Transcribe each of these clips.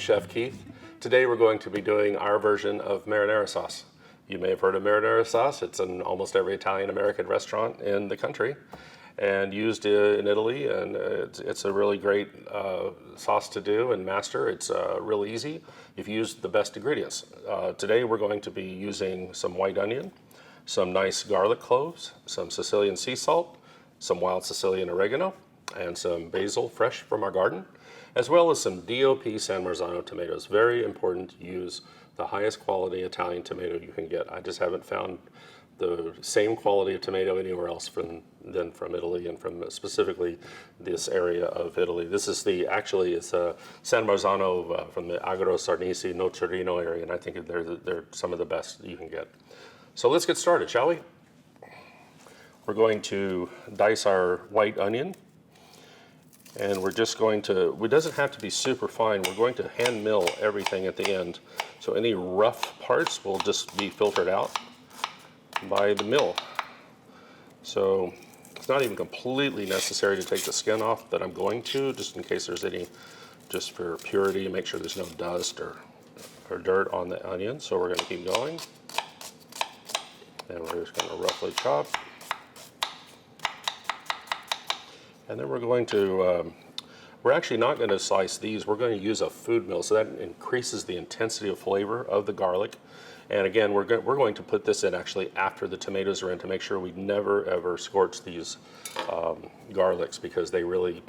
Chef Keith. Today we're going to be doing our version of marinara sauce. You may have heard of marinara sauce. It's in almost every Italian-American restaurant in the country and used in Italy, and it's a really great sauce to do and master. It's real easy if you use the best ingredients. Today we're going to be using some white onion, some nice garlic cloves, some Sicilian sea salt, some wild Sicilian oregano, and some basil fresh from our garden, as well as some DOP San Marzano tomatoes. Very important to use the highest quality Italian tomato you can get. I just haven't found the same quality of tomato anywhere else than from Italy, and from specifically this area of Italy. This is it's San Marzano from the Agro Sarnese, Nocerino area, and I think they're some of the best you can get. So let's get started, shall we? We're going to dice our white onion. And we're just going to, it doesn't have to be super fine, we're going to hand mill everything at the end. So any rough parts will just be filtered out by the mill. So it's not even completely necessary to take the skin off, but I'm going to, just in case there's any, just for purity, make sure there's no dust or dirt on the onion. So we're gonna keep going. And we're just gonna roughly chop. And then we're going to, we're actually not going to slice these. We're going to use a food mill, so that increases the intensity of flavor of the garlic. And again, we're going to put this in actually after the tomatoes are in, to make sure we never ever scorch these garlics, because they really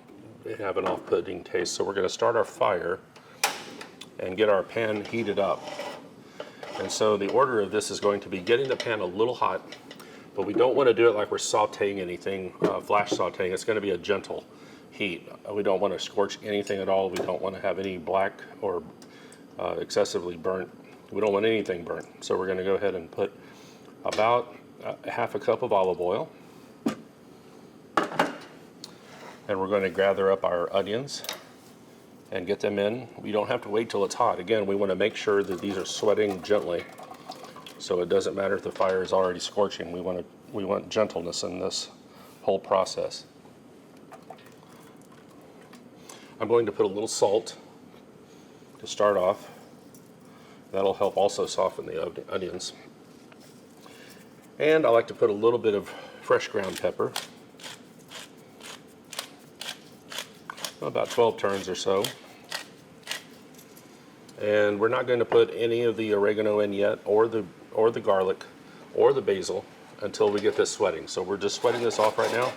have an off-putting taste. So we're going to start our fire and get our pan heated up. And so the order of this is going to be getting the pan a little hot, but we don't want to do it like we're sauteing anything, flash sauteing. It's going to be a gentle heat. We don't want to scorch anything at all. We don't want to have any black or excessively burnt. We don't want anything burnt. So we're going to go ahead and put about half a cup of olive oil. And we're going to gather up our onions and get them in. We don't have to wait till it's hot. Again, we want to make sure that these are sweating gently. So it doesn't matter if the fire is already scorching. We want gentleness in this whole process. I'm going to put a little salt to start off. That'll help also soften the onions. And I like to put a little bit of fresh ground pepper. About 12 turns or so. And we're not going to put any of the oregano in yet, or the garlic, or the basil, until we get this sweating. So we're just sweating this off right now,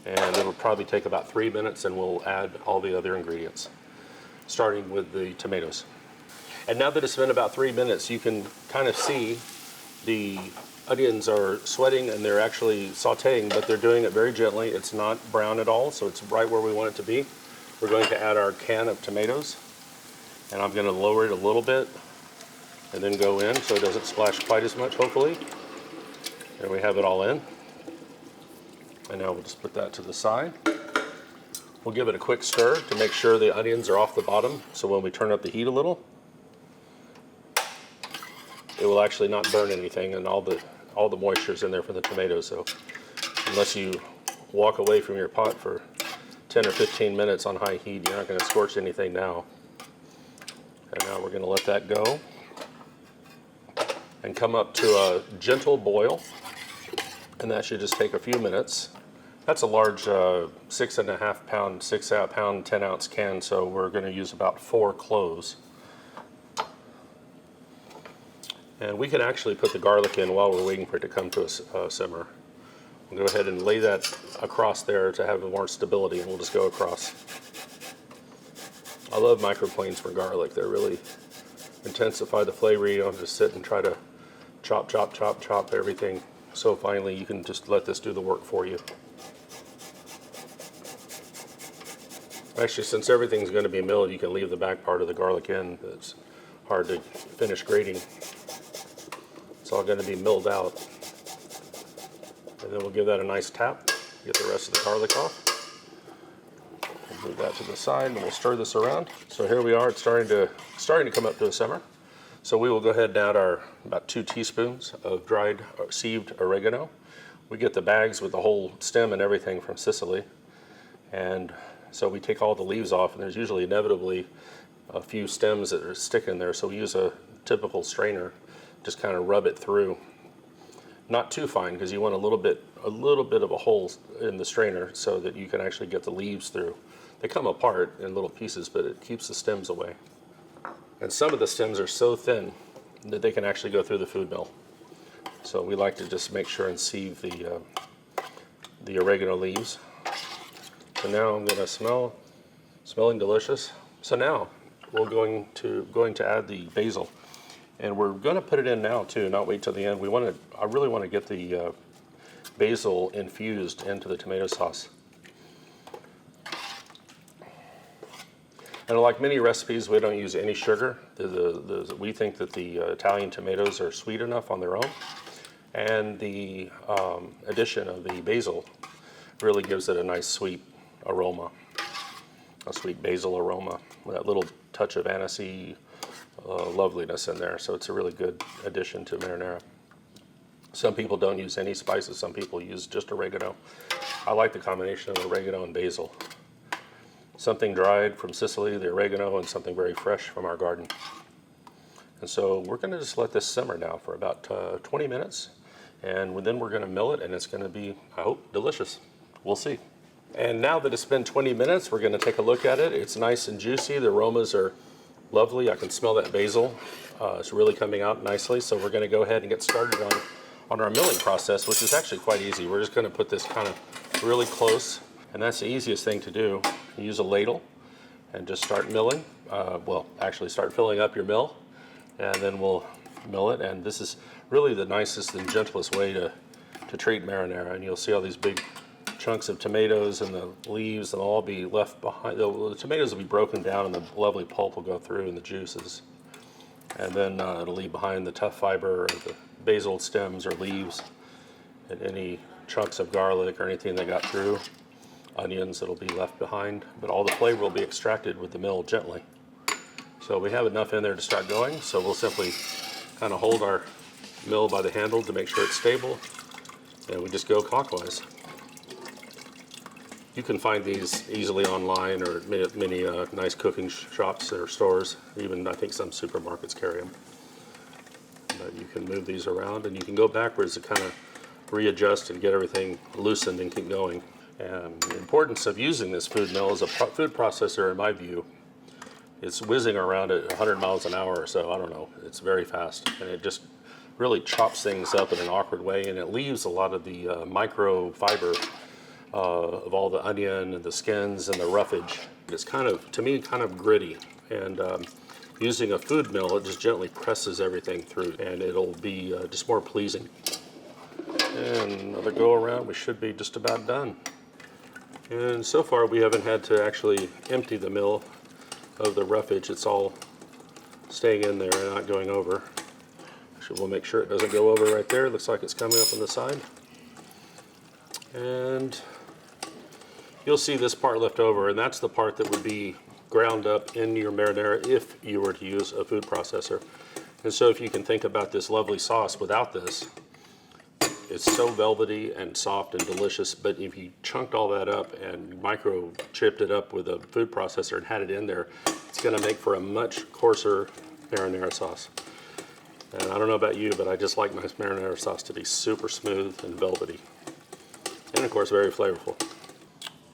and it'll probably take about 3 minutes, and we'll add all the other ingredients, starting with the tomatoes. And now that it's been about 3 minutes, you can kind of see the onions are sweating, and they're actually sauteing, but they're doing it very gently. It's not brown at all, so it's right where we want it to be. We're going to add our can of tomatoes, and I'm going to lower it a little bit and then go in so it doesn't splash quite as much, hopefully. There we have it all in. And now we'll just put that to the side. We'll give it a quick stir to make sure the onions are off the bottom, so when we turn up the heat a little, it will actually not burn anything, and all the moisture is in there from the tomatoes. So unless you walk away from your pot for 10 or 15 minutes on high heat, you're not going to scorch anything now. And now we're going to let that go and come up to a gentle boil, and that should just take a few minutes. That's a large 6.5 pound, 6 pound, 10 ounce can, so we're going to use about 4 cloves. And we can actually put the garlic in while we're waiting for it to come to a simmer. We'll go ahead and lay that across there to have more stability, and we'll just go across. I love microplanes for garlic. They really intensify the flavor. You don't just sit and try to chop everything so finely. You can just let this do the work for you. Actually, since everything's going to be milled, you can leave the back part of the garlic in. It's hard to finish grating. It's all going to be milled out. And then we'll give that a nice tap, get the rest of the garlic off. We'll move that to the side, and we'll stir this around. So here we are, it's starting to come up to a simmer. So we will go ahead and add our about 2 teaspoons of dried or sieved oregano. We get the bags with the whole stem and everything from Sicily. And so we take all the leaves off, and there's usually inevitably a few stems that are sticking there, so we use a typical strainer, just kind of rub it through. Not too fine, because you want a little bit of a hole in the strainer so that you can actually get the leaves through. They come apart in little pieces, but it keeps the stems away. And some of the stems are so thin that they can actually go through the food mill. So we like to just make sure and sieve the oregano leaves. So now I'm going to smelling delicious. So now we're going to add the basil, and we're going to put it in now too, not wait till the end. I really want to get the basil infused into the tomato sauce. And like many recipes, we don't use any sugar. We think that the Italian tomatoes are sweet enough on their own, and the addition of the basil really gives it a nice sweet aroma, a sweet basil aroma, with that little touch of anisey loveliness in there. So it's a really good addition to marinara. Some people don't use any spices. Some people use just oregano. I like the combination of oregano and basil. Something dried from Sicily, the oregano, and something very fresh from our garden. And so we're going to just let this simmer now for about 20 minutes, and then we're going to mill it, and it's going to be, I hope, delicious. We'll see. And now that it's been 20 minutes, we're going to take a look at it. It's nice and juicy. The aromas are lovely. I can smell that basil. It's really coming out nicely. So we're going to go ahead and get started on our milling process, which is actually quite easy. We're just going to put this kind of really close, and that's the easiest thing to do. You use a ladle and just start milling. Well, actually start filling up your mill, and then we'll mill it. And this is really the nicest and gentlest way to treat marinara. And you'll see all these big chunks of tomatoes and the leaves, and all be left behind. The tomatoes will be broken down, and the lovely pulp will go through, and the juices. And then it'll leave behind the tough fiber, or the basil stems or leaves, and any chunks of garlic or anything that got through. Onions that'll be left behind, but all the flavor will be extracted with the mill gently. So we have enough in there to start going, so we'll simply kind of hold our mill by the handle to make sure it's stable, and we just go clockwise. You can find these easily online, or at many nice cooking shops or stores. Even I think some supermarkets carry them. But you can move these around, and you can go backwards to kind of readjust and get everything loosened and keep going. And the importance of using this food mill as a food processor, in my view, it's whizzing around at 100 miles an hour or so. I don't know. It's very fast, and it just really chops things up in an awkward way, and it leaves a lot of the microfiber of all the onion and the skins and the roughage. It's kind of, to me, kind of gritty. And using a food mill, it just gently presses everything through, and it'll be just more pleasing. And another go around, we should be just about done. And so far we haven't had to actually empty the mill of the roughage. It's all staying in there and not going over. Actually, we'll make sure it doesn't go over right there. It looks like it's coming up on the side. And you'll see this part left over, and that's the part that would be ground up in your marinara if you were to use a food processor. And so if you can think about this lovely sauce without this, it's so velvety and soft and delicious, but if you chunked all that up and micro chipped it up with a food processor and had it in there, it's going to make for a much coarser marinara sauce. And I don't know about you, but I just like my marinara sauce to be super smooth and velvety. And of course, very flavorful.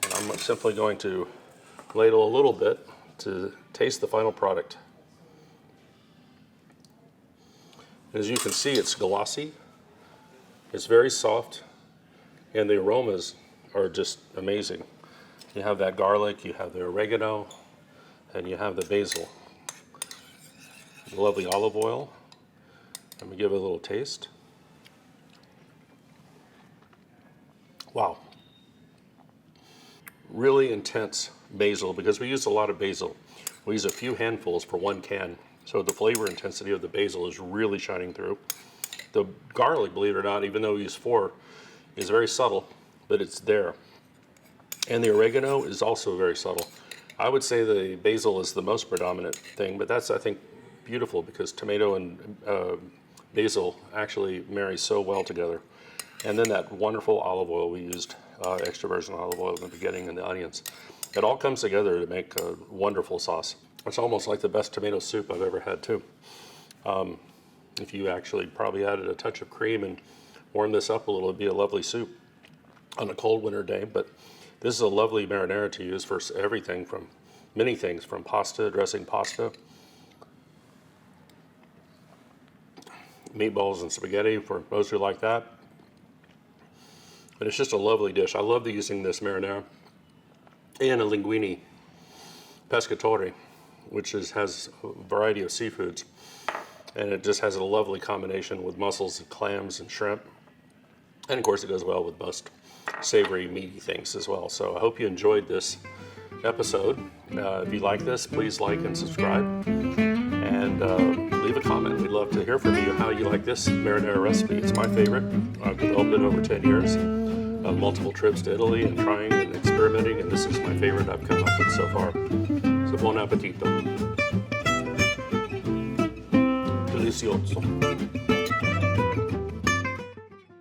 And I'm simply going to ladle a little bit to taste the final product. As you can see, it's glossy. It's very soft, and the aromas are just amazing. You have that garlic, you have the oregano, and you have the basil. The lovely olive oil. Let me give it a little taste. Wow. Really intense basil, because we use a lot of basil. We use a few handfuls for one can, so the flavor intensity of the basil is really shining through. The garlic, believe it or not, even though we use 4, is very subtle, but it's there. And the oregano is also very subtle. I would say the basil is the most predominant thing, but that's, I think, beautiful because tomato and basil actually marry so well together. And then that wonderful olive oil we used, extra virgin olive oil in the beginning, and the onions. It all comes together to make a wonderful sauce. It's almost like the best tomato soup I've ever had too. If you actually probably added a touch of cream and warmed this up a little, it'd be a lovely soup on a cold winter day. But this is a lovely marinara to use for everything, from many things, from pasta, dressing pasta, meatballs and spaghetti for those who like that. But it's just a lovely dish. I love using this marinara and a linguine pescatore, which has a variety of seafoods. And it just has a lovely combination with mussels and clams and shrimp. And of course it goes well with most savory, meaty things as well. So I hope you enjoyed this episode. If you like this, please like and subscribe. And leave a comment. We'd love to hear from you how you like this marinara recipe. It's my favorite. I've developed it over 10 years of multiple trips to Italy and trying and experimenting, and this is my favorite I've come up with so far. So buon appetito. Delicioso.